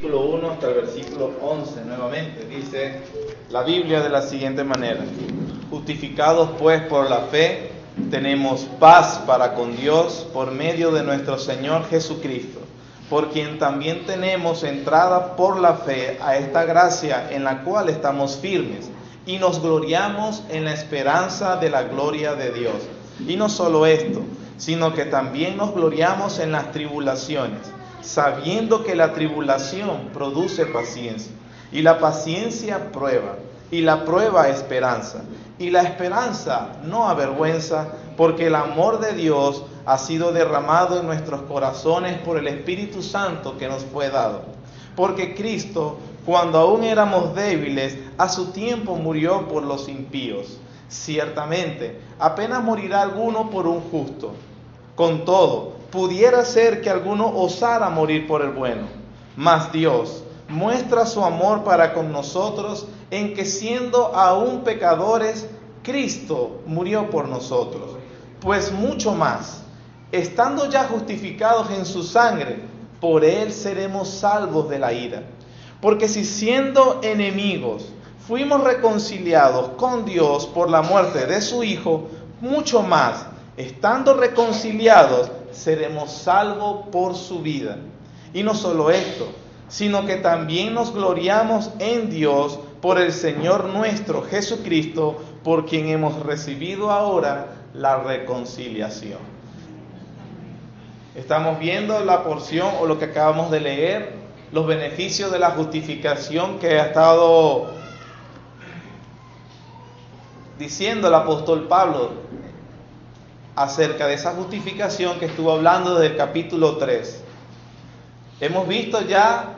Versículo 1 hasta el versículo 11 nuevamente, dice la Biblia de la siguiente manera: justificados pues por la fe, tenemos paz para con Dios por medio de nuestro Señor Jesucristo, por quien también tenemos entrada por la fe a esta gracia en la cual estamos firmes, y nos gloriamos en la esperanza de la gloria de Dios. Y no solo esto, sino que también nos gloriamos en las tribulaciones, sabiendo que la tribulación produce paciencia, y la paciencia prueba, y la prueba esperanza, y la esperanza no avergüenza, porque el amor de Dios ha sido derramado en nuestros corazones por el Espíritu Santo que nos fue dado. Porque Cristo, cuando aún éramos débiles, a su tiempo murió por los impíos. Ciertamente, apenas morirá alguno por un justo. Con todo, pudiera ser que alguno osara morir por el bueno. Mas Dios muestra su amor para con nosotros en que, siendo aún pecadores, Cristo murió por nosotros. Pues mucho más, estando ya justificados en su sangre, por él seremos salvos de la ira. Porque si siendo enemigos fuimos reconciliados con Dios por la muerte de su Hijo, mucho más, estando reconciliados, seremos salvos por su vida. Y no solo esto, sino que también nos gloriamos en Dios por el Señor nuestro Jesucristo, por quien hemos recibido ahora la reconciliación. Estamos viendo la porción o lo que acabamos de leer, los beneficios de la justificación que ha estado diciendo el apóstol Pablo acerca de esa justificación que estuvo hablando desde el capítulo 3. Hemos visto ya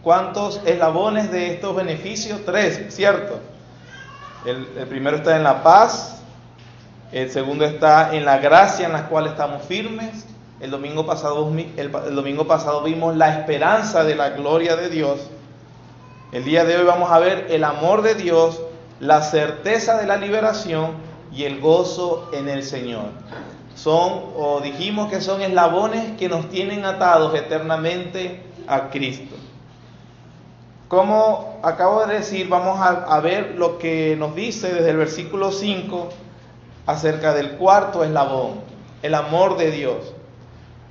cuántos eslabones de estos beneficios, 3, ¿cierto? El primero está en la paz, el segundo está en la gracia en la cual estamos firmes. El domingo pasado vimos la esperanza de la gloria de Dios. El día de hoy vamos a ver el amor de Dios, la certeza de la liberación y el gozo en el Señor. Dijimos que son eslabones que nos tienen atados eternamente a Cristo. Como acabo de decir, vamos a ver lo que nos dice desde el versículo 5 acerca del cuarto eslabón, el amor de Dios.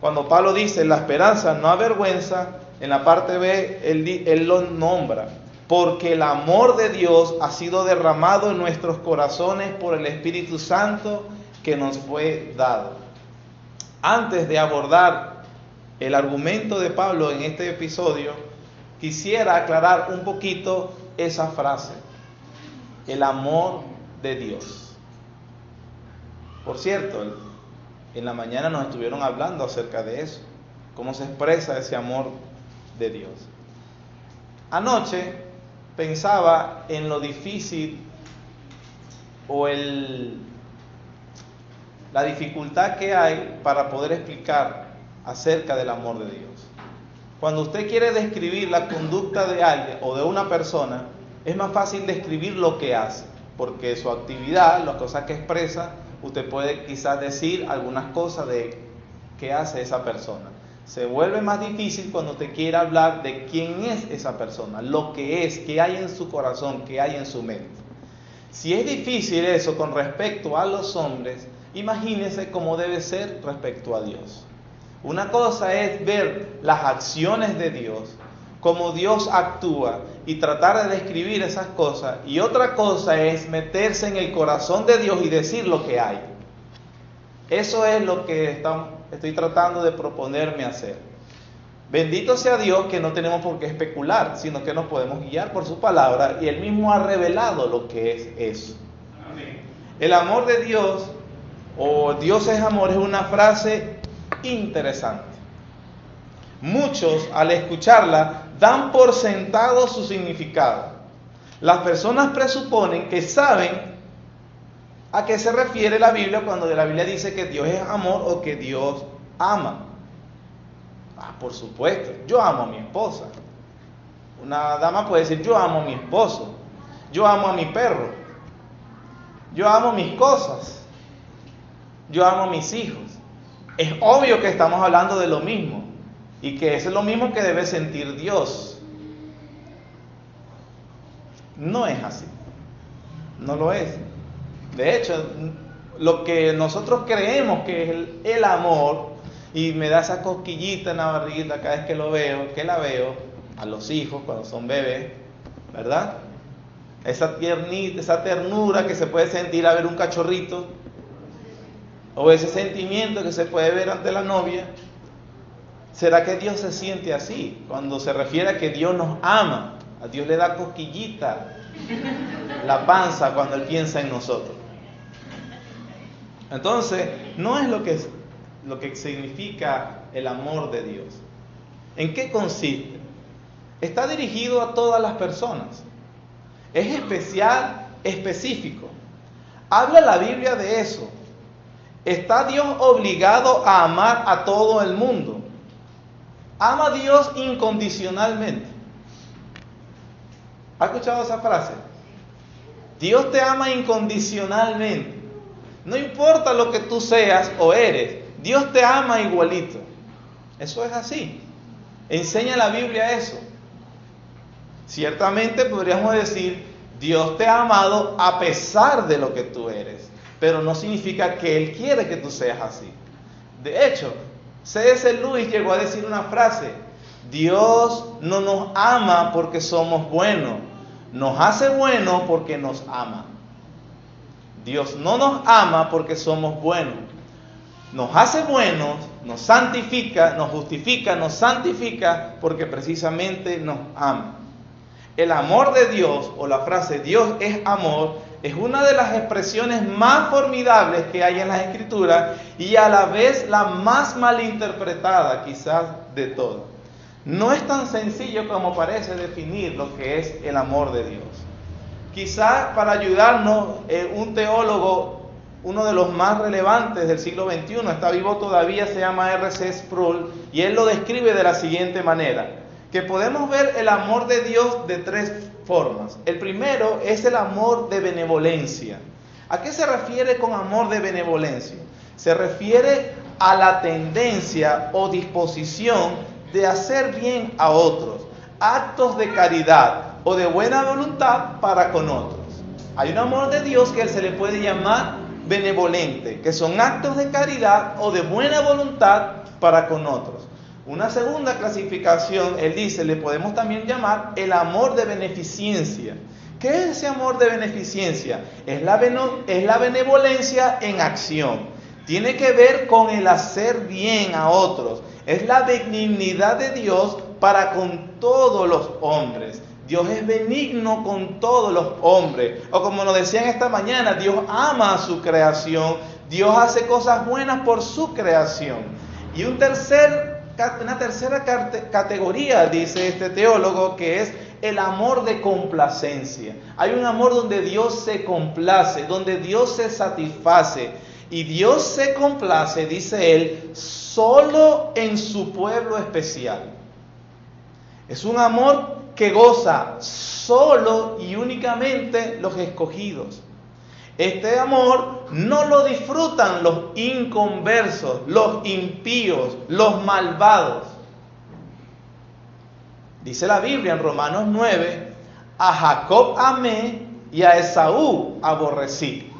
Cuando Pablo dice la esperanza no avergüenza, en la parte B él lo nombra, porque el amor de Dios ha sido derramado en nuestros corazones por el Espíritu Santo que nos fue dado. Antes de abordar el argumento de Pablo en este episodio, quisiera aclarar un poquito esa frase, el amor de Dios. Por cierto, en la mañana nos estuvieron hablando acerca de eso, cómo se expresa ese amor de Dios. Anoche pensaba en lo difícil o la dificultad que hay para poder explicar acerca del amor de Dios. Cuando usted quiere describir la conducta de alguien o de una persona, es más fácil describir lo que hace, porque su actividad, las cosas que expresa, usted puede quizás decir algunas cosas de qué hace esa persona. Se vuelve más difícil cuando usted quiere hablar de quién es esa persona, lo que es, qué hay en su corazón, qué hay en su mente. Si es difícil eso con respecto a los hombres, imagínese cómo debe ser respecto a Dios. Una cosa es ver las acciones de Dios, cómo Dios actúa y tratar de describir esas cosas, y otra cosa es meterse en el corazón de Dios y decir lo que hay. Eso es lo que estoy tratando de proponerme hacer. Bendito sea Dios que no tenemos por qué especular, sino que nos podemos guiar por su palabra, y Él mismo ha revelado lo que es eso. Amén. El amor de Dios, o Dios es amor, es una frase interesante. Muchos, al escucharla, dan por sentado su significado. Las personas presuponen que saben a qué se refiere la Biblia cuando la Biblia dice que Dios es amor o que Dios ama. Por supuesto, yo amo a mi esposa. Una dama puede decir, yo amo a mi esposo, yo amo a mi perro, yo amo mis cosas, yo amo a mis hijos. Es obvio que estamos hablando de lo mismo. y que eso es lo mismo que debe sentir Dios. No es así, no lo es. De hecho, lo que nosotros creemos que es el amor, y me da esa cosquillita en la barriguita cada vez que la veo, a los hijos cuando son bebés, ¿verdad? Esa ternura que se puede sentir a ver un cachorrito, o ese sentimiento que se puede ver ante la novia. ¿Será que Dios se siente así? Cuando se refiere a que Dios nos ama, a Dios le da cosquillita la panza cuando Él piensa en nosotros. Entonces, no es lo que significa el amor de Dios. ¿En qué consiste? Está dirigido a todas las personas. Es especial, específico. Habla la Biblia de eso. ¿Está Dios obligado a amar a todo el mundo? Ama a Dios incondicionalmente. ¿Ha escuchado esa frase? Dios te ama incondicionalmente. No importa lo que tú seas o eres, Dios te ama igualito. Eso es así. Enseña la Biblia eso. Ciertamente podríamos decir, Dios te ha amado a pesar de lo que tú eres, pero no significa que Él quiere que tú seas así. De hecho, C.S. Lewis llegó a decir una frase: Dios no nos ama porque somos buenos, nos hace buenos porque nos ama. Dios no nos ama porque somos buenos, nos hace buenos, nos santifica, nos justifica, nos santifica porque precisamente nos ama. El amor de Dios, o la frase Dios es amor, es una de las expresiones más formidables que hay en las Escrituras y a la vez la más malinterpretada quizás de todas. No es tan sencillo como parece definir lo que es el amor de Dios. Quizás para ayudarnos, un teólogo, uno de los más relevantes del siglo XXI, está vivo todavía, se llama R.C. Sproul, y él lo describe de la siguiente manera: que podemos ver el amor de Dios de tres formas. El primero es el amor de benevolencia. ¿A qué se refiere con amor de benevolencia? Se refiere a la tendencia o disposición de hacer bien a otros, actos de caridad o de buena voluntad para con otros. Hay un amor de Dios que se le puede llamar benevolente, que son actos de caridad o de buena voluntad para con otros. Una segunda clasificación, él dice, le podemos también llamar el amor de beneficencia. ¿Qué es ese amor de beneficencia? Es la benevolencia en acción. Tiene que ver con el hacer bien a otros. Es la benignidad de Dios para con todos los hombres. Dios es benigno con todos los hombres. O como nos decían esta mañana, Dios ama a su creación. Dios hace cosas buenas por su creación. Y una tercera categoría, dice este teólogo, que es el amor de complacencia. Hay un amor donde Dios se complace, donde Dios se satisface. Y Dios se complace, dice él, solo en su pueblo especial. Es un amor que goza solo y únicamente los escogidos. Este amor no lo disfrutan los inconversos, los impíos, los malvados. Dice la Biblia en Romanos 9, a Jacob amé y a Esaú aborrecí.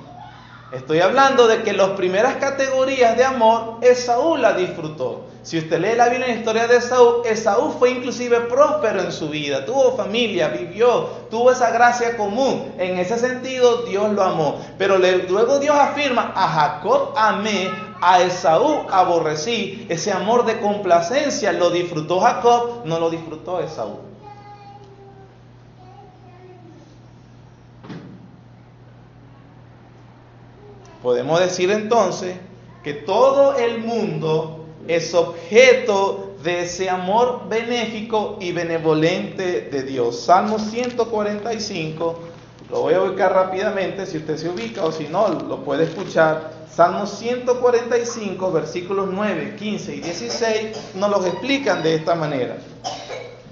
Estoy hablando de que las primeras categorías de amor, Esaú la disfrutó. Si usted lee la Biblia en la historia de Esaú, Esaú fue inclusive próspero en su vida, tuvo familia, vivió, tuvo esa gracia común. En ese sentido, Dios lo amó. Pero luego Dios afirma, a Jacob amé, a Esaú aborrecí. Ese amor de complacencia lo disfrutó Jacob, no lo disfrutó Esaú. Podemos decir entonces que todo el mundo es objeto de ese amor benéfico y benevolente de Dios. Salmo 145, lo voy a ubicar rápidamente, si usted se ubica o si no, lo puede escuchar. Salmo 145, versículos 9, 15 y 16, nos los explican de esta manera.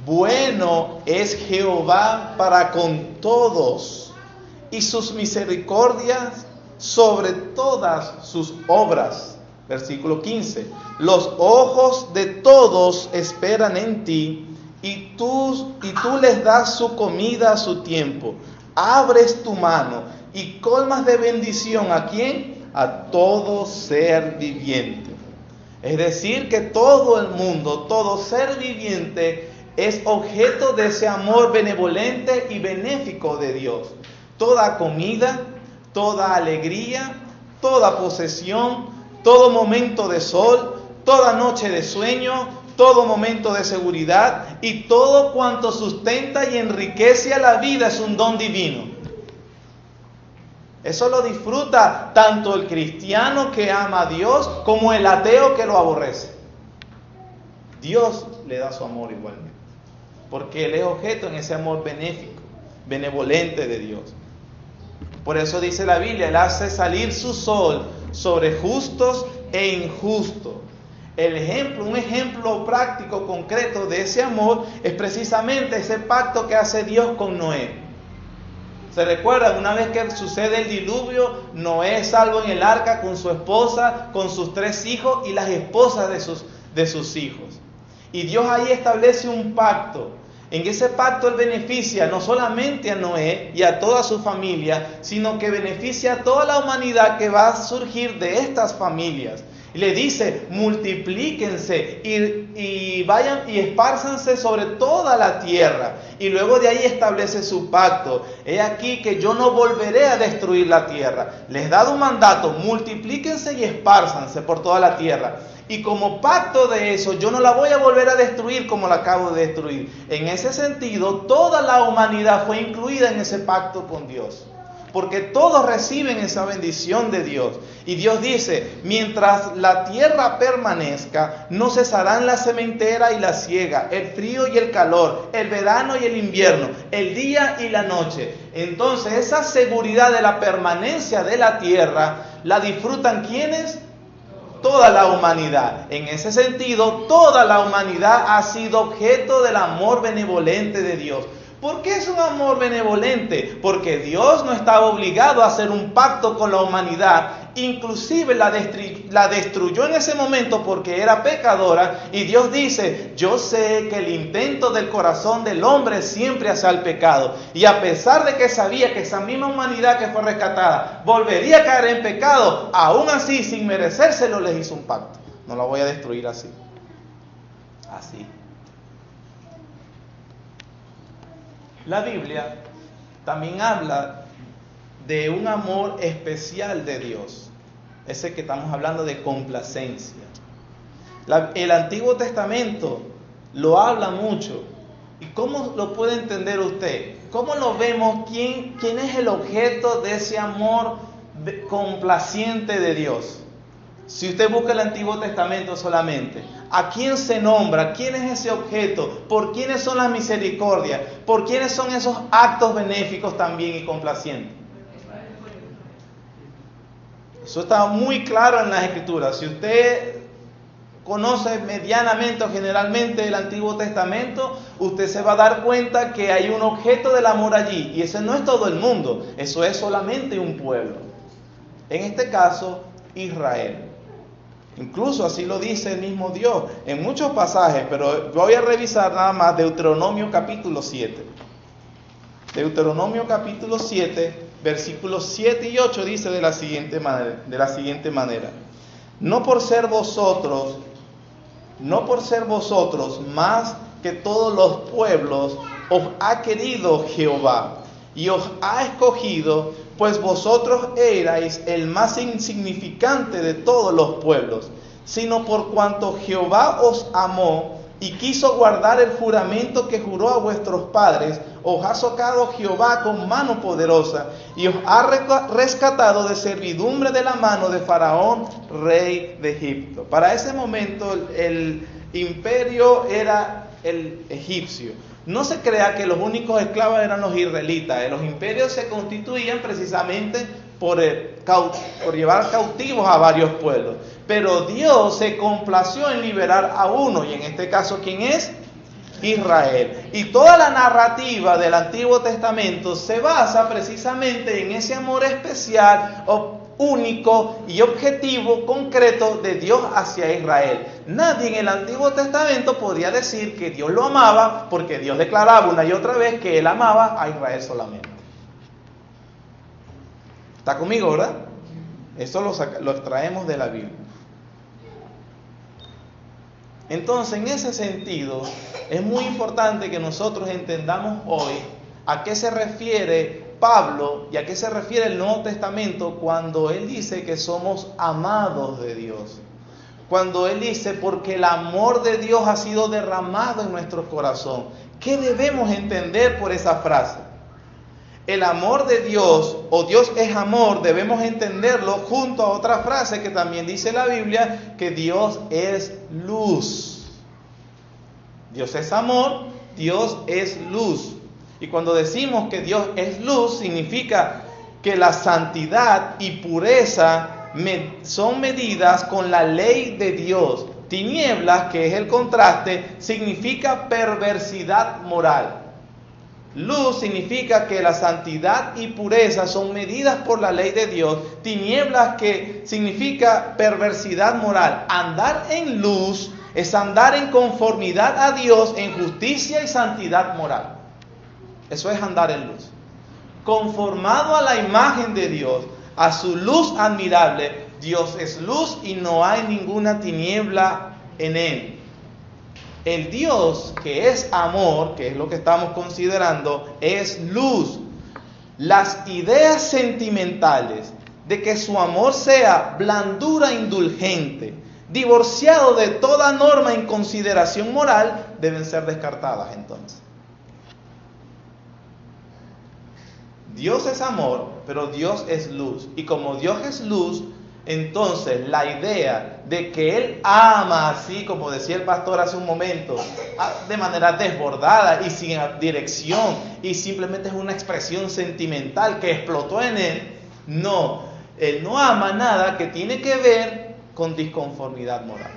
Bueno es Jehová para con todos, y sus misericordias sobre todas sus obras. Versículo 15. Los ojos de todos esperan en ti, y tú les das su comida a su tiempo. Abres tu mano y colmas de bendición. ¿A quién? A todo ser viviente. Es decir, que todo el mundo, todo ser viviente es objeto de ese amor benevolente y benéfico de Dios. Toda comida, toda alegría, toda posesión, todo momento de sol, toda noche de sueño, todo momento de seguridad y todo cuanto sustenta y enriquece a la vida es un don divino. Eso lo disfruta tanto el cristiano que ama a Dios como el ateo que lo aborrece. Dios le da su amor igualmente, porque Él es objeto en ese amor benéfico, benevolente de Dios. Por eso dice la Biblia, Él hace salir su sol sobre justos e injustos. Un ejemplo práctico, concreto de ese amor es precisamente ese pacto que hace Dios con Noé. ¿Se recuerdan? Una vez que sucede el diluvio, Noé es salvo en el arca con su esposa, con sus 3 hijos y las esposas de sus hijos. Y Dios ahí establece un pacto. En ese pacto Él beneficia no solamente a Noé y a toda su familia, sino que beneficia a toda la humanidad que va a surgir de estas familias. Y le dice, multiplíquense y vayan y espárzanse sobre toda la tierra. Y luego de ahí establece su pacto. He aquí que yo no volveré a destruir la tierra. Les he dado un mandato, multiplíquense y espárzanse por toda la tierra. Y como pacto de eso, yo no la voy a volver a destruir como la acabo de destruir. En ese sentido, toda la humanidad fue incluida en ese pacto con Dios. Porque todos reciben esa bendición de Dios. Y Dios dice, mientras la tierra permanezca, no cesarán la sementera y la siega, el frío y el calor, el verano y el invierno, el día y la noche. Entonces, esa seguridad de la permanencia de la tierra, ¿la disfrutan quiénes? Toda la humanidad. En ese sentido, toda la humanidad ha sido objeto del amor benevolente de Dios. ¿Por qué es un amor benevolente? Porque Dios no estaba obligado a hacer un pacto con la humanidad. Inclusive la destruyó en ese momento porque era pecadora. Y Dios dice, yo sé que el intento del corazón del hombre siempre hacia el pecado. Y a pesar de que sabía que esa misma humanidad que fue rescatada volvería a caer en pecado, aún así, sin merecérselo, les hizo un pacto. No la voy a destruir así. Así. La Biblia también habla de un amor especial de Dios, ese que estamos hablando de complacencia. El Antiguo Testamento lo habla mucho. ¿Y cómo lo puede entender usted? ¿Cómo lo vemos? ¿Quién es el objeto de ese amor complaciente de Dios? Si usted busca el Antiguo Testamento solamente, ¿a quién se nombra? ¿Quién es ese objeto? ¿Por quiénes son las misericordias? ¿Por quiénes son esos actos benéficos también y complacientes? Eso está muy claro en las Escrituras. Si usted conoce medianamente o generalmente el Antiguo Testamento, usted se va a dar cuenta que hay un objeto del amor allí. Y ese no es todo el mundo, eso es solamente un pueblo. En este caso, Israel. Incluso así lo dice el mismo Dios en muchos pasajes, pero voy a revisar nada más Deuteronomio capítulo 7. Deuteronomio capítulo 7, versículos 7 y 8 dice de la siguiente manera. No por ser vosotros más que todos los pueblos os ha querido Jehová y os ha escogido, pues vosotros erais el más insignificante de todos los pueblos, sino por cuanto Jehová os amó y quiso guardar el juramento que juró a vuestros padres, os ha socado Jehová con mano poderosa y os ha rescatado de servidumbre de la mano de Faraón, rey de Egipto. Para ese momento el imperio era el egipcio. No se crea que los únicos esclavos eran los israelitas. Los imperios se constituían precisamente por llevar cautivos a varios pueblos. Pero Dios se complació en liberar a uno, y en este caso, ¿quién es? Israel. Y toda la narrativa del Antiguo Testamento se basa precisamente en ese amor especial único y objetivo concreto de Dios hacia Israel. Nadie en el Antiguo Testamento podía decir que Dios lo amaba, porque Dios declaraba una y otra vez que Él amaba a Israel solamente. ¿Está conmigo, verdad? Eso lo extraemos de la Biblia. Entonces, en ese sentido, es muy importante que nosotros entendamos hoy a qué se refiere Pablo y a qué se refiere el Nuevo Testamento cuando él dice que somos amados de Dios. Cuando él dice, porque el amor de Dios ha sido derramado en nuestro corazón. ¿Qué debemos entender por esa frase? El amor de Dios, o Dios es amor, debemos entenderlo junto a otra frase que también dice la Biblia, que Dios es luz. Dios es amor, Dios es luz. Y cuando decimos que Dios es luz, significa que la santidad y pureza son medidas con la ley de Dios. Tinieblas, que es el contraste, significa perversidad moral. Luz significa que la santidad y pureza son medidas por la ley de Dios. Tinieblas, que significa perversidad moral. Andar en luz es andar en conformidad a Dios, en justicia y santidad moral. Eso es andar en luz. Conformado a la imagen de Dios, a su luz admirable. Dios es luz y no hay ninguna tiniebla en Él. El Dios que es amor, que es lo que estamos considerando, es luz. Las ideas sentimentales de que su amor sea blandura indulgente, divorciado de toda norma en consideración moral, deben ser descartadas entonces. Dios es amor, pero Dios es luz. Y como Dios es luz, entonces la idea de que Él ama así, como decía el pastor hace un momento, de manera desbordada y sin dirección, y simplemente es una expresión sentimental que explotó en Él, no, Él no ama nada que tiene que ver con disconformidad moral.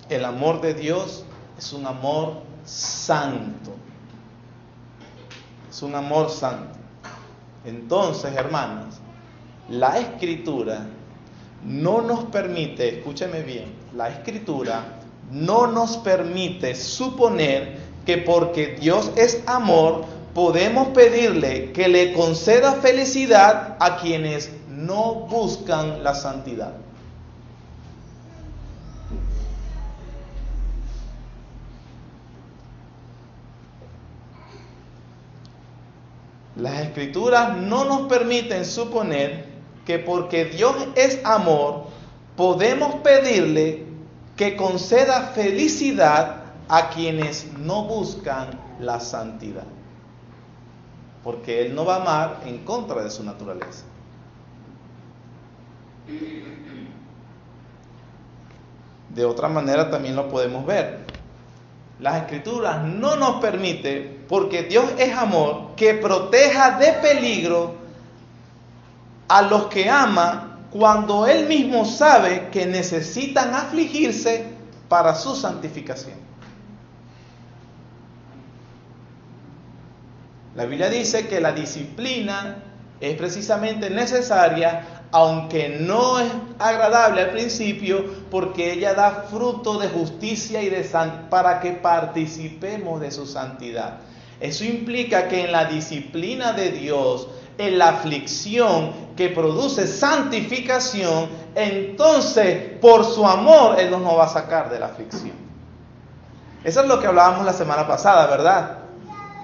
El amor de Dios es un amor santo. Es un amor santo. Entonces, hermanos, la Escritura no nos permite, escúcheme bien, la Escritura no nos permite suponer que porque Dios es amor, podemos pedirle que le conceda felicidad a quienes no buscan la santidad. Las Escrituras no nos permiten suponer que porque Dios es amor, podemos pedirle que conceda felicidad a quienes no buscan la santidad. Porque Él no va a amar en contra de su naturaleza. De otra manera también lo podemos ver. Las Escrituras no nos permiten, porque Dios es amor, que proteja de peligro a los que ama cuando Él mismo sabe que necesitan afligirse para su santificación. La Biblia dice que la disciplina es precisamente necesaria, aunque no es agradable al principio, porque ella da fruto de justicia y para que participemos de su santidad. Eso implica que en la disciplina de Dios, en la aflicción que produce santificación, entonces por su amor Él nos va a sacar de la aflicción. Eso es lo que hablábamos la semana pasada, ¿verdad?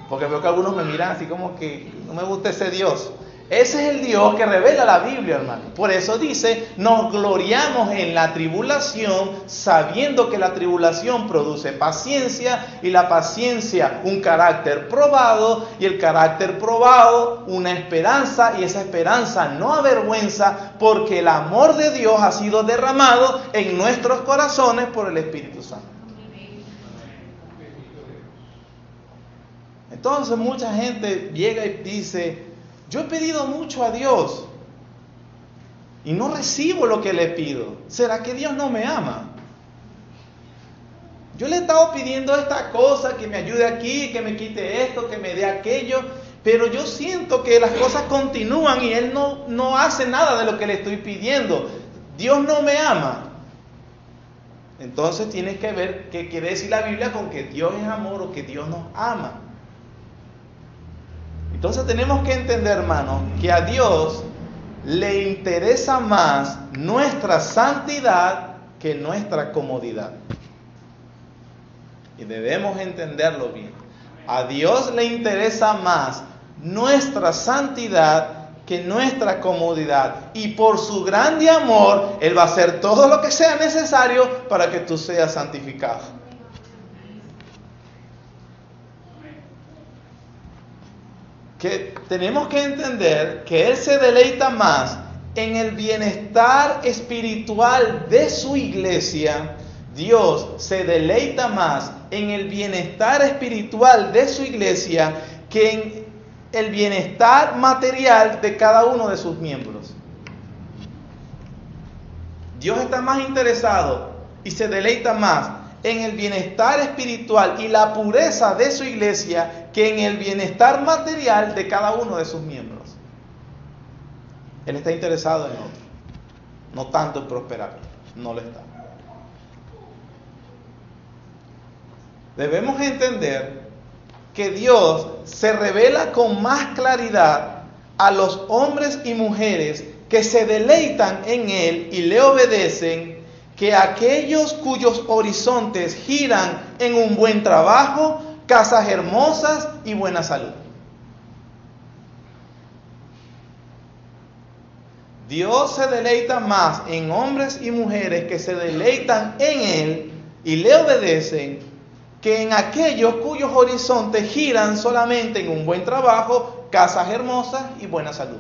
Porque veo que algunos me miran así como que no me gusta ese Dios. Ese es el Dios que revela la Biblia, hermano. Por eso dice, nos gloriamos en la tribulación, sabiendo que la tribulación produce paciencia, y la paciencia un carácter probado, y el carácter probado una esperanza, y esa esperanza no avergüenza, porque el amor de Dios ha sido derramado en nuestros corazones por el Espíritu Santo. Entonces mucha gente llega y dice, yo he pedido mucho a Dios y no recibo lo que le pido. ¿Será que Dios no me ama? yo le he estado pidiendo esta cosa, que me ayude aquí, que me quite esto, que me dé aquello, pero yo siento que las cosas continúan y él no hace nada de lo que le estoy pidiendo. Dios no me ama. Entonces tienes que ver qué quiere decir la Biblia con que Dios es amor o que Dios nos ama. Entonces tenemos que entender, hermanos, que a Dios le interesa más nuestra santidad que nuestra comodidad. Y debemos entenderlo bien. A Dios le interesa más nuestra santidad que nuestra comodidad. Y por su grande amor, Él va a hacer todo lo que sea necesario para que tú seas santificado. Que tenemos que entender que Él se deleita más en el bienestar espiritual de su iglesia. Dios se deleita más en el bienestar espiritual de su iglesia que en el bienestar material de cada uno de sus miembros. Dios está más interesado y se deleita más en el bienestar espiritual y la pureza de su iglesia que en el bienestar material de cada uno de sus miembros. Él está interesado en otro, no tanto en prosperar, no lo está. Debemos entender que Dios se revela con más claridad a los hombres y mujeres que se deleitan en Él y le obedecen, que aquellos cuyos horizontes giran en un buen trabajo, casas hermosas y buena salud. Dios se deleita más en hombres y mujeres que se deleitan en Él y le obedecen, que en aquellos cuyos horizontes giran solamente en un buen trabajo, casas hermosas y buena salud.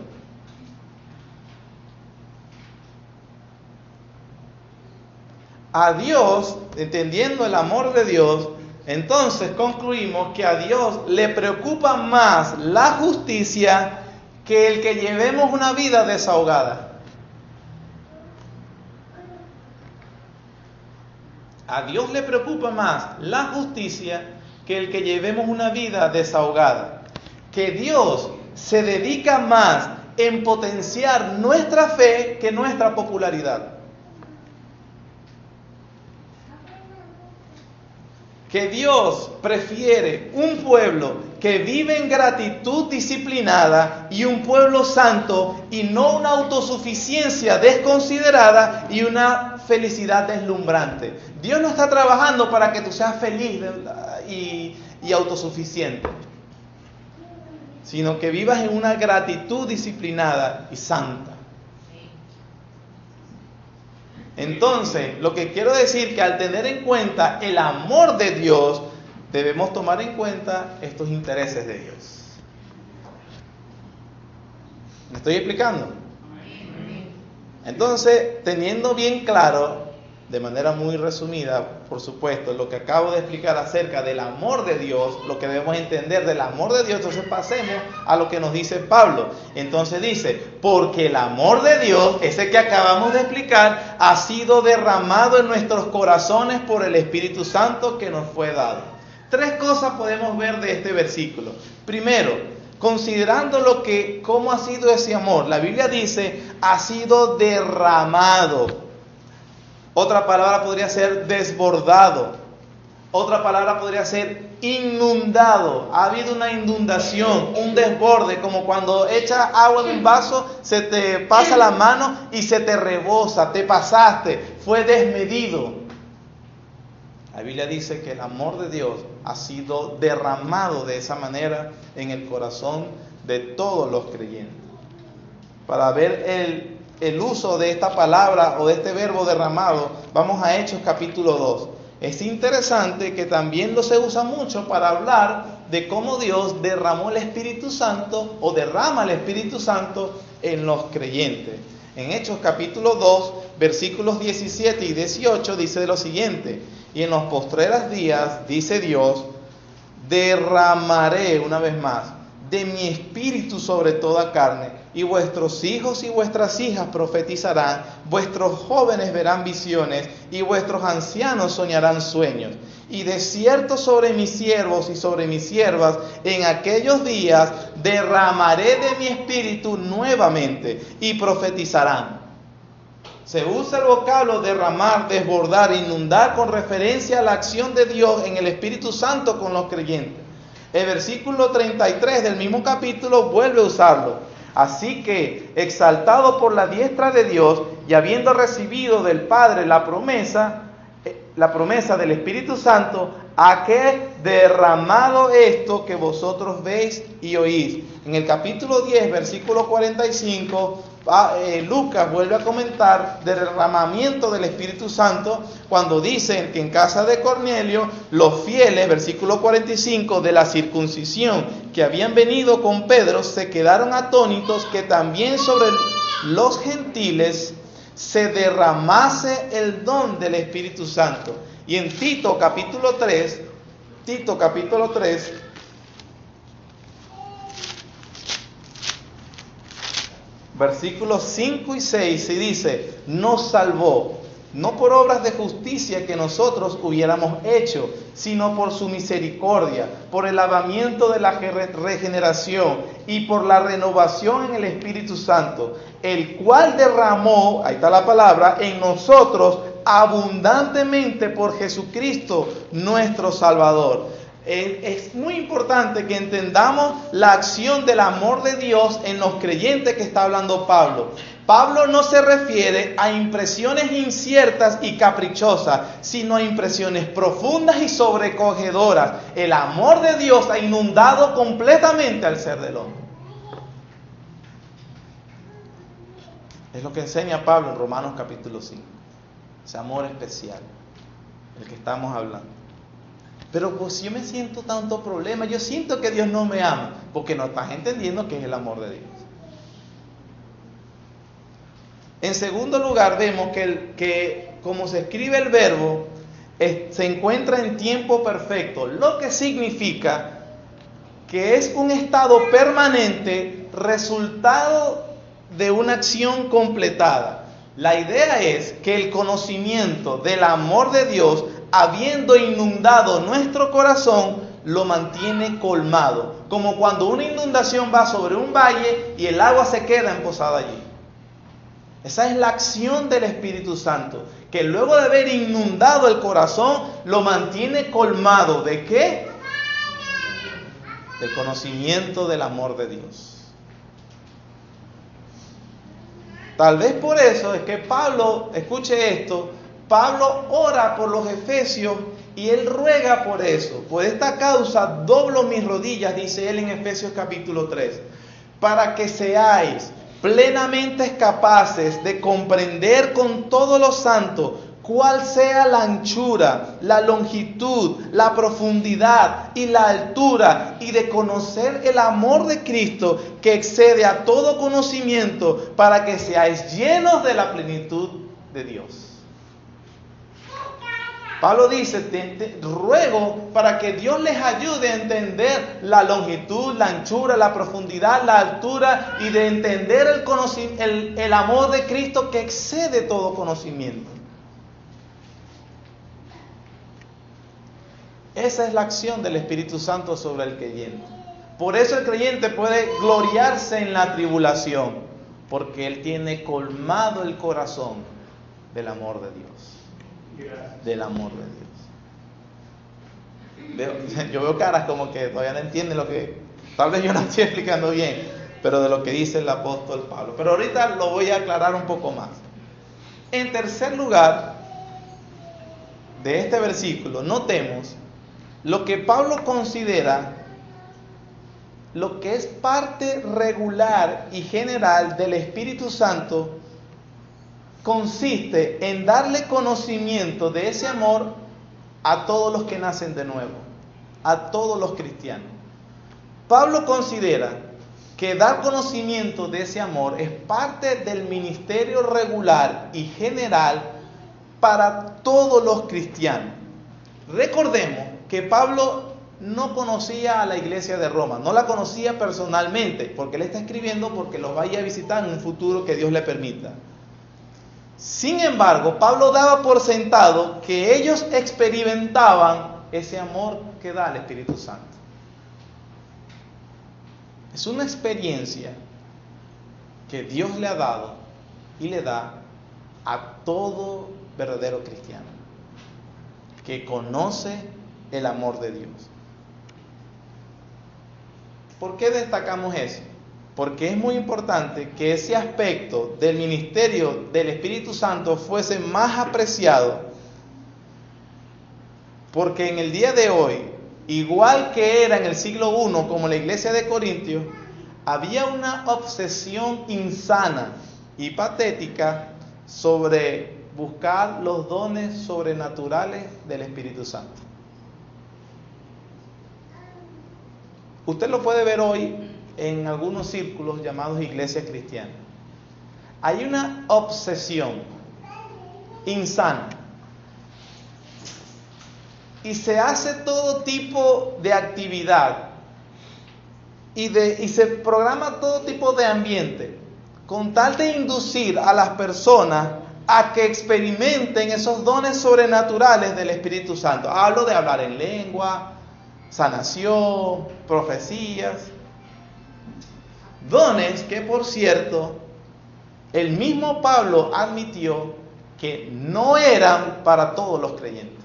A Dios, entendiendo el amor de Dios, entonces concluimos que a Dios le preocupa más la justicia que el que llevemos una vida desahogada. A Dios le preocupa más la justicia que el que llevemos una vida desahogada. Que Dios se dedica más en potenciar nuestra fe que nuestra popularidad. Que Dios prefiere un pueblo que vive en gratitud disciplinada y un pueblo santo, y no una autosuficiencia desconsiderada y una felicidad deslumbrante. Dios no está trabajando para que tú seas feliz y autosuficiente, sino que vivas en una gratitud disciplinada y santa. Entonces, lo que quiero decir que al tener en cuenta el amor de Dios, debemos tomar en cuenta estos intereses de Dios. ¿Me estoy explicando? Entonces, teniendo bien claro, de manera muy resumida, por supuesto, lo que acabo de explicar acerca del amor de Dios, lo que debemos entender del amor de Dios, entonces pasemos a lo que nos dice Pablo. Entonces dice, porque el amor de Dios, ese que acabamos de explicar, ha sido derramado en nuestros corazones por el Espíritu Santo que nos fue dado. Tres cosas podemos ver de este versículo. Primero, considerando cómo ha sido ese amor, la Biblia dice, ha sido derramado. Otra palabra podría ser desbordado. Otra palabra podría ser inundado. Ha habido una inundación, un desborde, como cuando echas agua en un vaso, se te pasa la mano y se te rebosa, te pasaste, fue desmedido. La Biblia dice que el amor de Dios ha sido derramado de esa manera en el corazón de todos los creyentes. Para ver el uso de esta palabra o de este verbo derramado, vamos a Hechos capítulo 2. Es interesante que también lo se usa mucho para hablar de cómo Dios derramó el Espíritu Santo o derrama el Espíritu Santo en los creyentes. En Hechos capítulo 2, versículos 17 y 18 dice lo siguiente: y en los postreros días, dice Dios, derramaré, una vez más, de mi espíritu sobre toda carne, y vuestros hijos y vuestras hijas profetizarán, vuestros jóvenes verán visiones, y vuestros ancianos soñarán sueños. Y de cierto sobre mis siervos y sobre mis siervas, en aquellos días derramaré de mi espíritu nuevamente, y profetizarán. Se usa el vocablo derramar, desbordar, inundar con referencia a la acción de Dios en el Espíritu Santo con los creyentes. El versículo 33 del mismo capítulo vuelve a usarlo. Así que, exaltado por la diestra de Dios y habiendo recibido del Padre la promesa del Espíritu Santo, a que derramado esto que vosotros veis y oís. En el capítulo 10, versículo 45, Lucas vuelve a comentar del derramamiento del Espíritu Santo cuando dicen que en casa de Cornelio los fieles, versículo 45, de la circuncisión que habían venido con Pedro se quedaron atónitos que también sobre los gentiles se derramase el don del Espíritu Santo. Y en Tito capítulo 3, versículos 5 y 6, se dice: nos salvó, no por obras de justicia que nosotros hubiéramos hecho, sino por su misericordia, por el lavamiento de la regeneración y por la renovación en el Espíritu Santo, el cual derramó, ahí está la palabra, en nosotros abundantemente por Jesucristo nuestro Salvador. Es muy importante que entendamos la acción del amor de Dios en los creyentes que está hablando Pablo. Pablo no se refiere a impresiones inciertas y caprichosas, sino a impresiones profundas y sobrecogedoras. El amor de Dios ha inundado completamente al ser del hombre. Es lo que enseña Pablo en Romanos capítulo 5. Ese amor especial, el que estamos hablando. Pero pues yo me siento tanto problema, yo siento que Dios no me ama, porque no estás entendiendo qué es el amor de Dios. En segundo lugar, vemos que como se escribe el verbo, se encuentra en tiempo perfecto, lo que significa que es un estado permanente, resultado de una acción completada. La idea es que el conocimiento del amor de Dios, habiendo inundado nuestro corazón, lo mantiene colmado. Como cuando una inundación va sobre un valle y el agua se queda emposada allí. Esa es la acción del Espíritu Santo, que luego de haber inundado el corazón, lo mantiene colmado. ¿De qué? Del conocimiento del amor de Dios. Tal vez por eso es que Pablo, escuche esto, Pablo ora por los efesios y él ruega por eso. Por esta causa doblo mis rodillas, dice él en Efesios capítulo 3, para que seáis plenamente capaces de comprender con todos los santos cuál sea la anchura, la longitud, la profundidad y la altura, y de conocer el amor de Cristo que excede a todo conocimiento, para que seáis llenos de la plenitud de Dios. Pablo dice, te ruego para que Dios les ayude a entender la longitud, la anchura, la profundidad, la altura, y de entender el amor de Cristo que excede todo conocimiento. Esa es la acción del Espíritu Santo sobre el creyente. Por eso el creyente puede gloriarse en la tribulación, porque él tiene colmado el corazón del amor de Dios. Del amor de Dios. Yo veo caras como que todavía no entienden lo que... Tal vez yo no estoy explicando bien, pero de lo que dice el apóstol Pablo. Pero ahorita lo voy a aclarar un poco más. En tercer lugar, de este versículo, notemos lo que Pablo considera lo que es parte regular y general del Espíritu Santo. Consiste en darle conocimiento de ese amor a todos los que nacen de nuevo, a todos los cristianos. Pablo considera que dar conocimiento de ese amor es parte del ministerio regular y general para todos los cristianos. Recordemos que Pablo no conocía a la iglesia de Roma, no la conocía personalmente, porque él está escribiendo porque los vaya a visitar en un futuro que Dios le permita. Sin embargo, Pablo daba por sentado que ellos experimentaban ese amor que da el Espíritu Santo. Es una experiencia que Dios le ha dado y le da a todo verdadero cristiano que conoce el amor de Dios. ¿Por qué destacamos eso? Porque es muy importante que ese aspecto del ministerio del Espíritu Santo fuese más apreciado, porque en el día de hoy, igual que era en el siglo I, como la iglesia de Corintios, había una obsesión insana y patética sobre buscar los dones sobrenaturales del Espíritu Santo. Usted lo puede ver hoy en algunos círculos llamados iglesias cristianas. Hay una obsesión insana y se hace todo tipo de actividad y se programa todo tipo de ambiente con tal de inducir a las personas a que experimenten esos dones sobrenaturales del Espíritu Santo. Hablo de hablar en lengua, sanación, profecías, dones que, por cierto, el mismo Pablo admitió que no eran para todos los creyentes.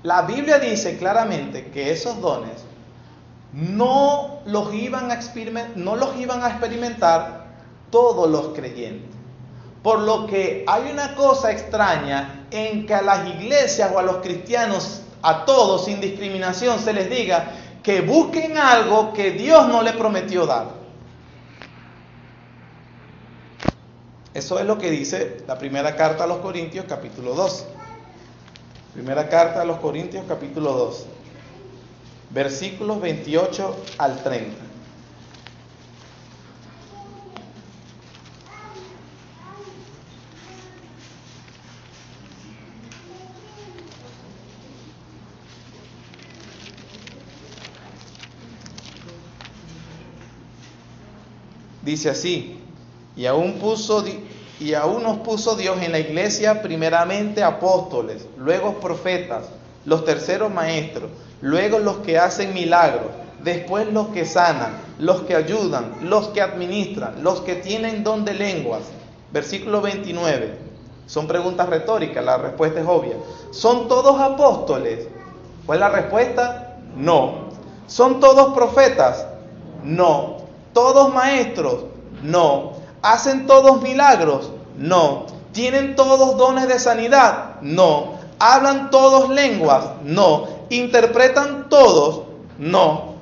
La Biblia dice claramente que esos dones no los iban a experimentar todos los creyentes. Por lo que hay una cosa extraña en que a las iglesias o a los cristianos, a todos sin discriminación, se les diga que busquen algo que Dios no les prometió dar. Eso es lo que dice la primera carta a los Corintios, capítulo 12. Primera carta a los Corintios, capítulo 12. Versículos 28 al 30. Dice así: y aún nos puso Dios en la iglesia primeramente apóstoles, luego profetas, los terceros maestros, luego los que hacen milagros, después los que sanan, los que ayudan, los que administran, los que tienen don de lenguas. Versículo 29. Son preguntas retóricas, la respuesta es obvia. ¿Son todos apóstoles? ¿Cuál es la respuesta? No. ¿Son todos profetas? No. ¿Todos maestros? No. ¿Hacen todos milagros? No. ¿Tienen todos dones de sanidad? No. ¿Hablan todos lenguas? No. ¿Interpretan todos? No.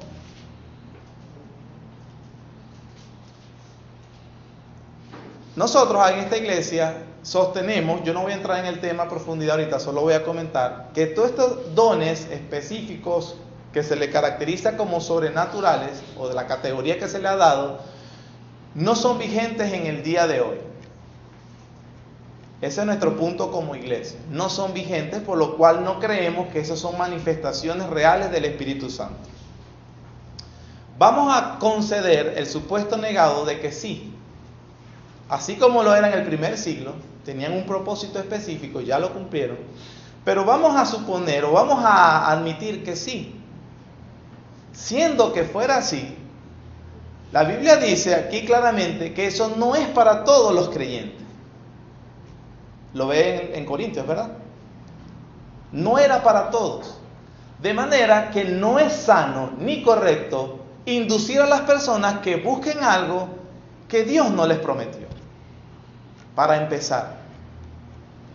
Nosotros en esta iglesia sostenemos, yo no voy a entrar en el tema a profundidad ahorita, solo voy a comentar, que todos estos dones específicos que se le caracteriza como sobrenaturales, o de la categoría que se le ha dado, no son vigentes en el día de hoy. Ese es nuestro punto como iglesia. No son vigentes, por lo cual no creemos que esas son manifestaciones reales del Espíritu Santo. Vamos a conceder el supuesto negado de que sí, así como lo era en el primer siglo, tenían un propósito específico, ya lo cumplieron, pero vamos a suponer o vamos a admitir que sí. Siendo que fuera así, la Biblia dice aquí claramente que eso no es para todos los creyentes. Lo ven en Corintios, ¿verdad? No era para todos. De manera que no es sano ni correcto inducir a las personas que busquen algo que Dios no les prometió. Para empezar.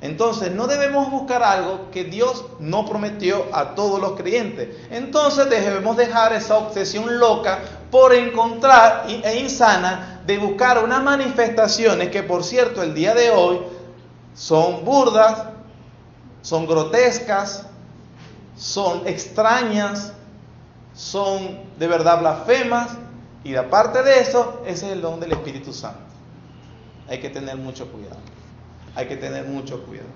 Entonces no debemos buscar algo que Dios no prometió a todos los creyentes. Entonces debemos dejar esa obsesión loca por encontrar e insana de buscar unas manifestaciones que, por cierto, el día de hoy son burdas, son grotescas, son extrañas, son de verdad blasfemas, y aparte de eso, ese es el don del Espíritu Santo. Hay que tener mucho cuidado. Hay que tener mucho cuidado.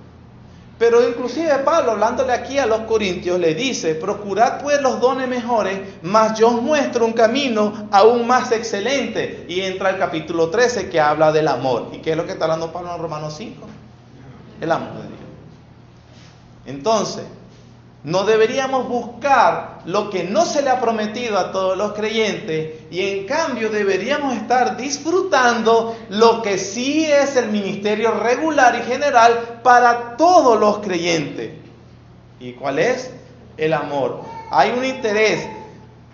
Pero inclusive Pablo, hablándole aquí a los corintios, le dice: procurad pues los dones mejores, mas yo os muestro un camino aún más excelente. Y entra el capítulo 13 que habla del amor. ¿Y qué es lo que está hablando Pablo en Romanos 5? El amor de Dios. Entonces, no deberíamos buscar lo que no se le ha prometido a todos los creyentes, y en cambio deberíamos estar disfrutando lo que sí es el ministerio regular y general para todos los creyentes. ¿Y cuál es? El amor. Hay un interés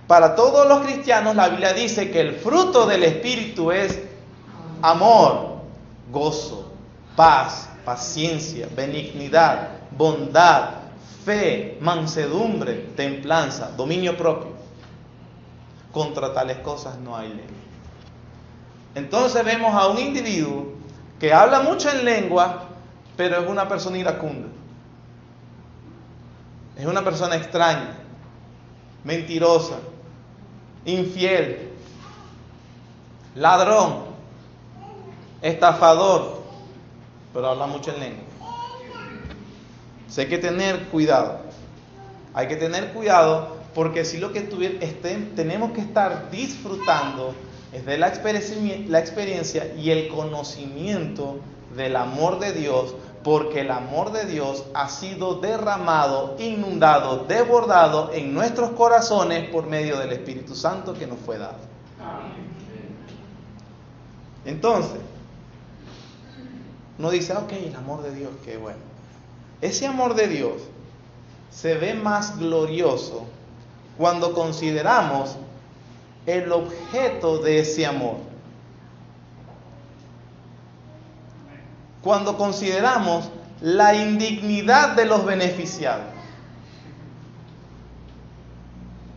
para todos los cristianos. La Biblia dice que el fruto del Espíritu es amor, gozo, paz, paciencia, benignidad, bondad, fe, mansedumbre, templanza, dominio propio. Contra tales cosas no hay ley. Entonces vemos a un individuo que habla mucho en lengua, pero es una persona iracunda. Es una persona extraña, mentirosa, infiel, ladrón, estafador, pero habla mucho en lengua. Hay que tener cuidado. Hay que tener cuidado, porque si lo que tenemos que estar disfrutando es de la experiencia y el conocimiento del amor de Dios, porque el amor de Dios ha sido derramado, inundado, desbordado en nuestros corazones por medio del Espíritu Santo que nos fue dado. Entonces, uno dice: ok, el amor de Dios, qué bueno. Ese amor de Dios se ve más glorioso cuando consideramos el objeto de ese amor. Cuando consideramos la indignidad de los beneficiados.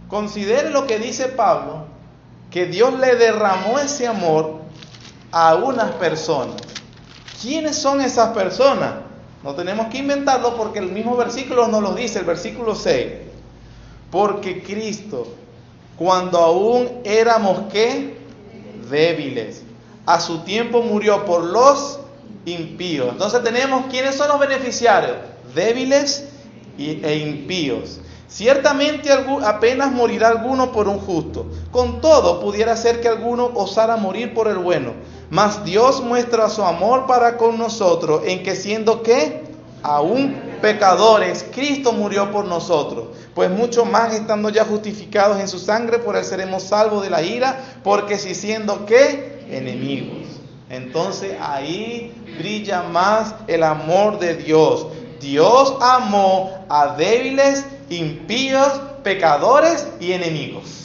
Considere lo que dice Pablo, que Dios le derramó ese amor a unas personas. ¿Quiénes son esas personas? No tenemos que inventarlo, porque el mismo versículo nos lo dice, el versículo 6. Porque Cristo, cuando aún éramos ¿qué? Débiles, a su tiempo murió por los impíos. Entonces tenemos, ¿quiénes son los beneficiarios? Débiles e impíos. Ciertamente apenas morirá alguno por un justo. Con todo, pudiera ser que alguno osara morir por el bueno. Mas Dios muestra su amor para con nosotros, en que siendo ¿qué? Aún pecadores, Cristo murió por nosotros. Pues mucho más, estando ya justificados en su sangre, por él seremos salvos de la ira, porque si siendo ¿qué? Enemigos. Entonces ahí brilla más el amor de Dios. Dios amó a débiles, impíos, pecadores y enemigos.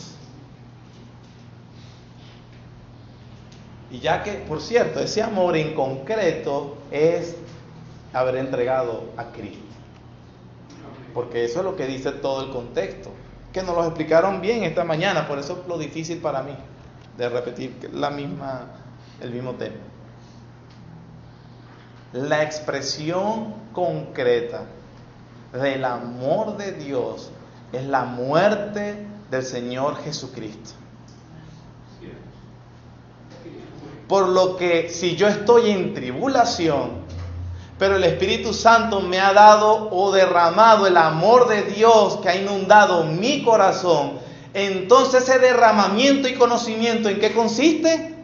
Y ya que, por cierto, ese amor en concreto es haber entregado a Cristo. Porque eso es lo que dice todo el contexto, que nos lo explicaron bien esta mañana. Por eso es lo difícil para mí de repetir el mismo tema. La expresión concreta del amor de Dios es la muerte del Señor Jesucristo. Por lo que si yo estoy en tribulación, pero el Espíritu Santo me ha dado o derramado el amor de Dios que ha inundado mi corazón, entonces ese derramamiento y conocimiento, ¿en qué consiste?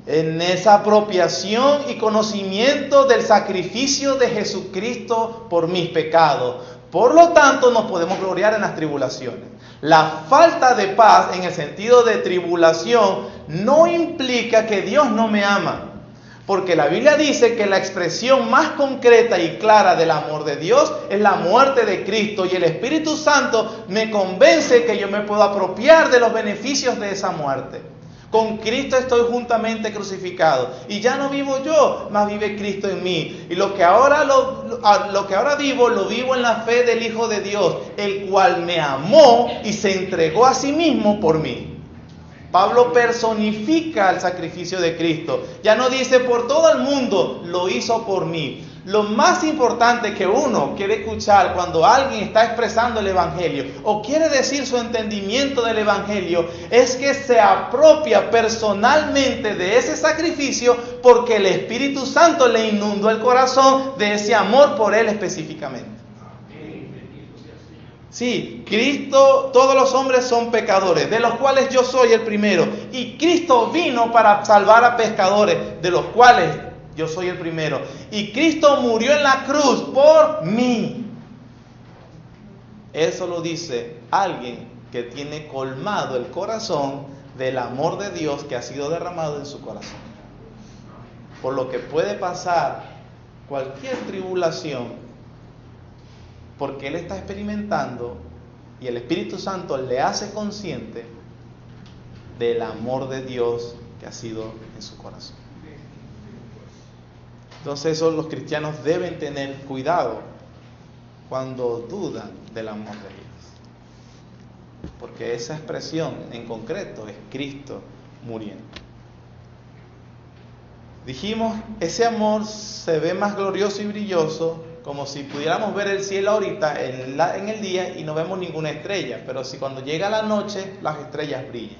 En esa apropiación y conocimiento del sacrificio de Jesucristo por mis pecados. Por lo tanto, nos podemos gloriar en las tribulaciones. La falta de paz, en el sentido de tribulación, no implica que Dios no me ama. Porque la Biblia dice que la expresión más concreta y clara del amor de Dios es la muerte de Cristo. Y el Espíritu Santo me convence que yo me puedo apropiar de los beneficios de esa muerte. Con Cristo estoy juntamente crucificado. Y ya no vivo yo, mas vive Cristo en mí. Y lo que ahora vivo, lo vivo en la fe del Hijo de Dios, el cual me amó y se entregó a sí mismo por mí. Pablo personifica el sacrificio de Cristo. Ya no dice por todo el mundo, lo hizo por mí. Lo más importante que uno quiere escuchar cuando alguien está expresando el Evangelio o quiere decir su entendimiento del Evangelio es que se apropia personalmente de ese sacrificio porque el Espíritu Santo le inundó el corazón de ese amor por él específicamente. Sí, Cristo, todos los hombres son pecadores, de los cuales yo soy el primero. Y Cristo vino para salvar a pecadores, de los cuales yo soy el primero. Y Cristo murió en la cruz por mí. Eso lo dice alguien que tiene colmado el corazón del amor de Dios que ha sido derramado en su corazón. Por lo que puede pasar cualquier tribulación, porque él está experimentando y el Espíritu Santo le hace consciente del amor de Dios que ha sido en su corazón. Entonces eso los cristianos deben tener cuidado cuando dudan del amor de Dios, porque esa expresión en concreto es Cristo muriendo. Dijimos, ese amor se ve más glorioso y brilloso como si pudiéramos ver el cielo ahorita en el día y no vemos ninguna estrella, pero si cuando llega la noche las estrellas brillan.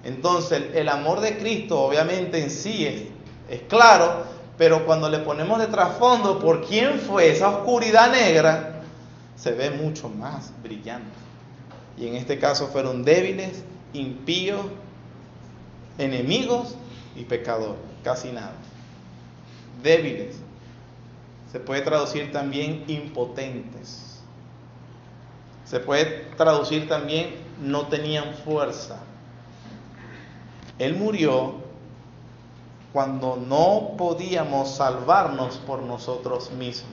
Entonces el amor de Cristo obviamente en sí es claro, pero cuando le ponemos de trasfondo por quién fue esa oscuridad negra, se ve mucho más brillante. Y en este caso fueron débiles, impíos, enemigos y pecadores, casi nada. Débiles. Se puede traducir también impotentes. Se puede traducir también no tenían fuerza. Él murió cuando no podíamos salvarnos por nosotros mismos.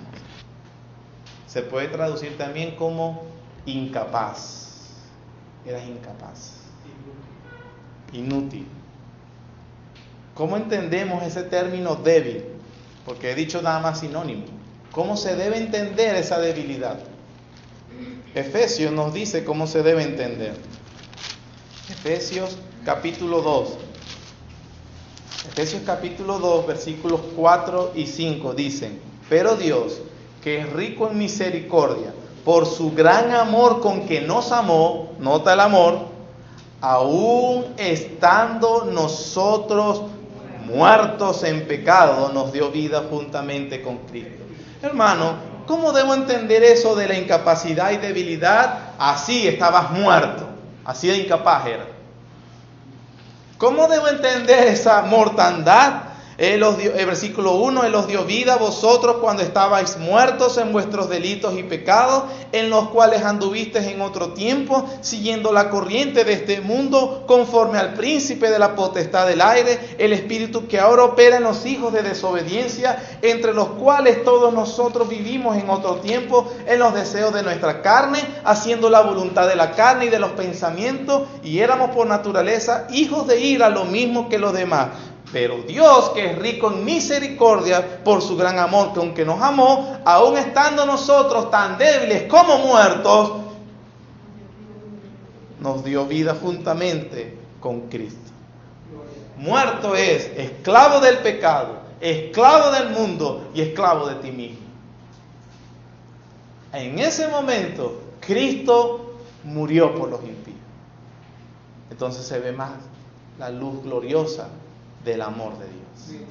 Se puede traducir también como incapaz. Eras incapaz. Inútil. ¿Cómo entendemos ese término débil? Porque he dicho nada más sinónimo. ¿Cómo se debe entender esa debilidad? Efesios nos dice cómo se debe entender. Efesios capítulo 2. Efesios capítulo 2, versículos 4 y 5 dicen: pero Dios, que es rico en misericordia, por su gran amor con que nos amó, nota el amor, aún estando nosotros muertos en pecado, nos dio vida juntamente con Cristo. Hermano, ¿cómo debo entender eso de la incapacidad y debilidad? Así estabas muerto, así de incapaz era. ¿Cómo debo entender esa mortandad? El versículo 1, Él os dio vida a vosotros cuando estabais muertos en vuestros delitos y pecados, en los cuales anduvisteis en otro tiempo, siguiendo la corriente de este mundo, conforme al príncipe de la potestad del aire, el espíritu que ahora opera en los hijos de desobediencia, entre los cuales todos nosotros vivimos en otro tiempo, en los deseos de nuestra carne, haciendo la voluntad de la carne y de los pensamientos, y éramos por naturaleza hijos de ira, lo mismo que los demás. Pero Dios, que es rico en misericordia, por su gran amor con que nos amó, aun estando nosotros tan débiles como muertos, nos dio vida juntamente con Cristo. Muerto es esclavo del pecado, esclavo del mundo y esclavo de ti mismo. En ese momento, Cristo murió por los impíos. Entonces se ve más la luz gloriosa del amor de Dios.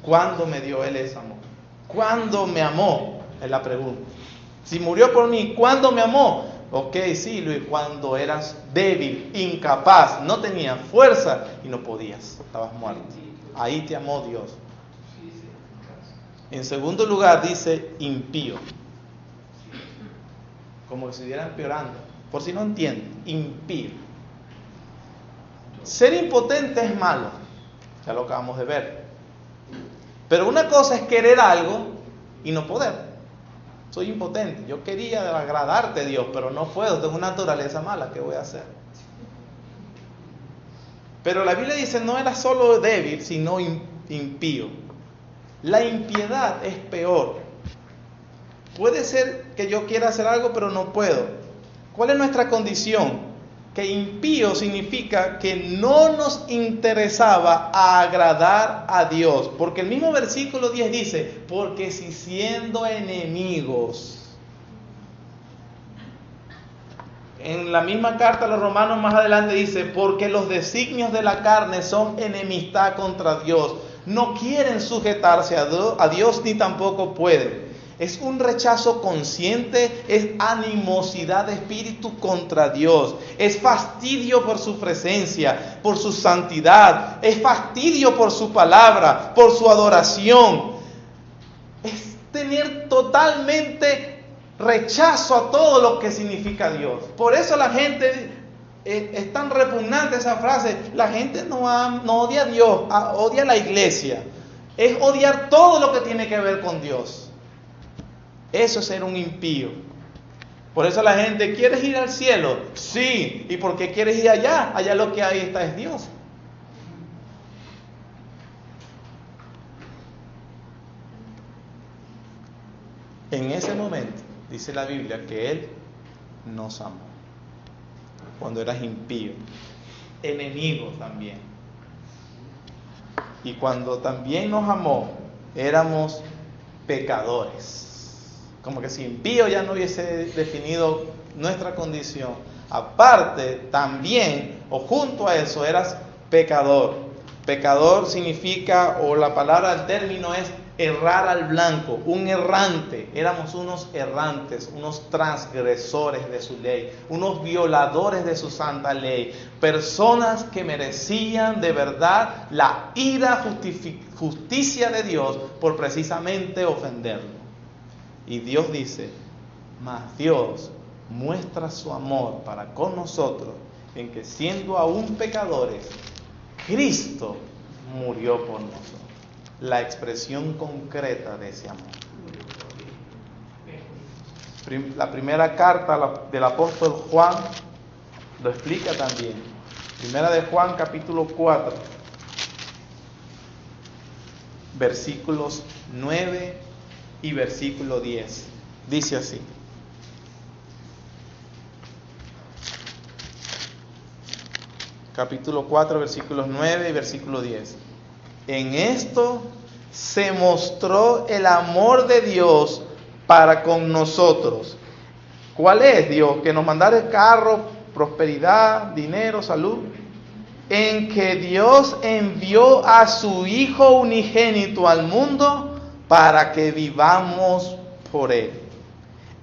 ¿Cuándo me dio Él ese amor? ¿Cuándo me amó? Es la pregunta. Si murió por mí, ¿cuándo me amó? Ok, sí, Luis, cuando eras débil, incapaz, no tenías fuerza y no podías, estabas muerto. Ahí te amó Dios. En segundo lugar dice impío. Como que se estuviera empeorando. Por si no entienden, impío. Ser impotente es malo. Ya lo acabamos de ver. Pero una cosa es querer algo y no poder. Soy impotente. Yo quería agradarte, Dios, pero no puedo. Tengo una naturaleza mala. ¿Qué voy a hacer? Pero la Biblia dice no era solo débil, sino impío. La impiedad es peor. Puede ser que yo quiera hacer algo, pero no puedo. ¿Cuál es nuestra condición? que impío significa que no nos interesaba agradar a Dios. Porque el mismo versículo 10 dice, porque si siendo enemigos. En la misma carta a los romanos más adelante dice, porque los designios de la carne son enemistad contra Dios. No quieren sujetarse a Dios ni tampoco pueden. Es un rechazo consciente, es animosidad de espíritu contra Dios, es fastidio por su presencia, por su santidad, es fastidio por su palabra, por su adoración. Es tener totalmente rechazo a todo lo que significa Dios. Por eso la gente, es tan repugnante esa frase, la gente no odia a Dios, odia a la iglesia. Es odiar todo lo que tiene que ver con Dios. Eso es ser un impío. Por eso la gente, ¿quieres ir al cielo? Sí. ¿Y por qué quieres ir allá? Allá lo que hay es Dios. En ese momento, dice la Biblia, que Él nos amó. Cuando eras impío. Enemigo también. Y cuando también nos amó, éramos pecadores. Como que si impío ya no hubiese definido nuestra condición. Aparte, también, o junto a eso, eras pecador. Pecador significa, o la palabra, el término es errar al blanco, un errante. Éramos unos errantes, unos transgresores de su ley, unos violadores de su santa ley. Personas que merecían de verdad la ira, justicia de Dios por precisamente ofenderlo. Y Dios dice, mas Dios muestra su amor para con nosotros en que siendo aún pecadores, Cristo murió por nosotros. La expresión concreta de ese amor. La primera carta del apóstol Juan lo explica también. Primera de Juan, capítulo 4, versículos 9 y versículo 10. Dice así. Capítulo 4, versículos 9 y versículo 10. En esto se mostró el amor de Dios para con nosotros. ¿Cuál es, Dios? Que nos mandara carro, prosperidad, dinero, salud. En que Dios envió a su Hijo unigénito al mundo para que vivamos por Él.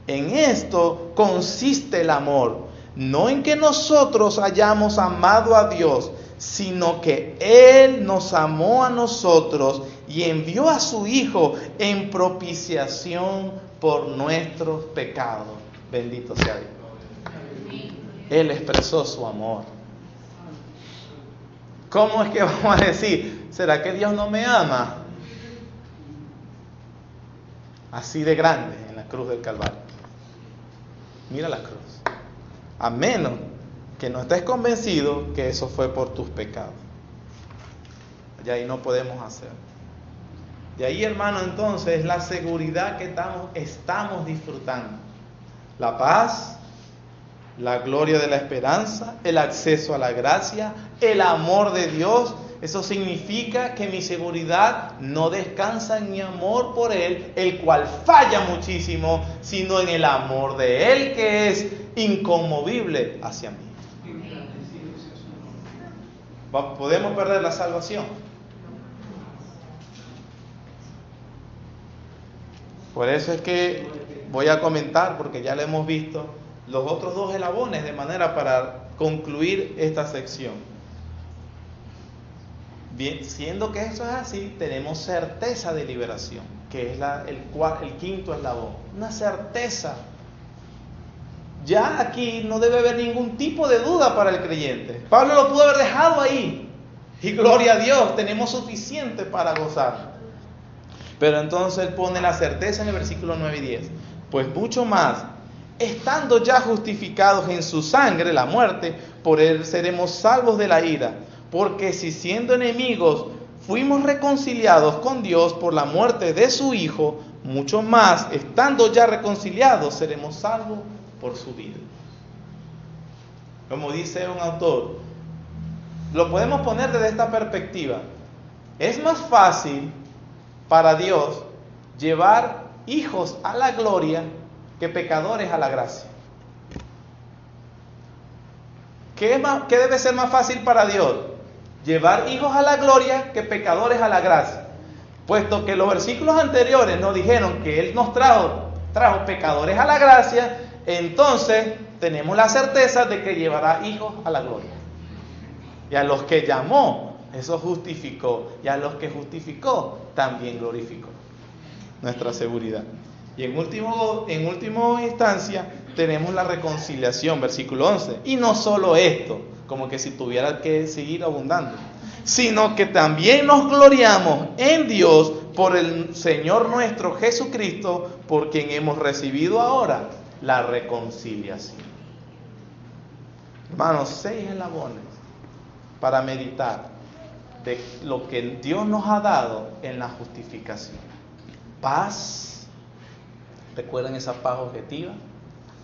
En esto consiste el amor, no en que nosotros hayamos amado a Dios, sino que Él nos amó a nosotros y envió a su Hijo en propiciación por nuestros pecados. Bendito sea Dios. Él expresó su amor. ¿Cómo es que vamos a decir, será que Dios no me ama? Así de grande en la cruz del Calvario. Mira la cruz. A menos que no estés convencido que eso fue por tus pecados. Y ahí no podemos hacer. De ahí, hermano, entonces, la seguridad que estamos disfrutando. La paz, la gloria de la esperanza, el acceso a la gracia, el amor de Dios. Eso significa que mi seguridad no descansa en mi amor por Él, el cual falla muchísimo, sino en el amor de Él que es inconmovible hacia mí. ¿Podemos perder la salvación? Por eso es que voy a comentar, porque ya lo hemos visto, los otros dos eslabones de manera para concluir esta sección. Bien, siendo que eso es así, tenemos certeza de liberación, que es el quinto eslabón. Una certeza. Ya aquí no debe haber ningún tipo de duda para el creyente. Pablo lo pudo haber dejado ahí. Y gloria a Dios, tenemos suficiente para gozar. Pero entonces él pone la certeza en el versículo 9 y 10. Pues mucho más, estando ya justificados en su sangre, la muerte, por él seremos salvos de la ira. Porque si siendo enemigos fuimos reconciliados con Dios por la muerte de su Hijo, mucho más, estando ya reconciliados, seremos salvos por su vida. Como dice un autor, lo podemos poner desde esta perspectiva. Es más fácil para Dios llevar hijos a la gloria que pecadores a la gracia. ¿Qué debe ser más fácil para Dios? Llevar hijos a la gloria que pecadores a la gracia. Puesto que los versículos anteriores nos dijeron que Él nos trajo pecadores a la gracia, entonces tenemos la certeza de que llevará hijos a la gloria. Y a los que llamó, eso justificó. Y a los que justificó, también glorificó. Nuestra seguridad. Y en última instancia, tenemos la reconciliación, versículo 11. Y no solo esto, como que si tuviera que seguir abundando, sino que también nos gloriamos en Dios por el Señor nuestro Jesucristo, por quien hemos recibido ahora la reconciliación. Hermanos, 6 eslabones para meditar de lo que Dios nos ha dado en la justificación. Paz, recuerden esa paz objetiva,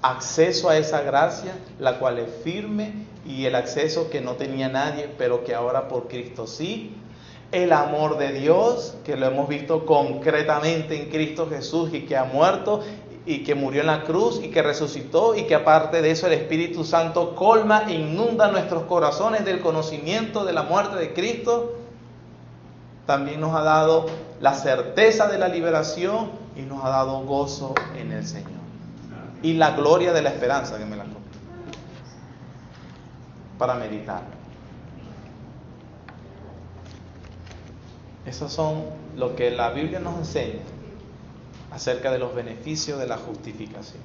acceso a esa gracia, la cual es firme, y el acceso que no tenía nadie, pero que ahora por Cristo sí. El amor de Dios, que lo hemos visto concretamente en Cristo Jesús, y que ha muerto, y que murió en la cruz, y que resucitó, y que aparte de eso el Espíritu Santo colma e inunda nuestros corazones del conocimiento de la muerte de Cristo. También nos ha dado la certeza de la liberación y nos ha dado gozo en el Señor. Y la gloria de la esperanza, que me la copio, para meditar. Esos son lo que la Biblia nos enseña acerca de los beneficios de la justificación.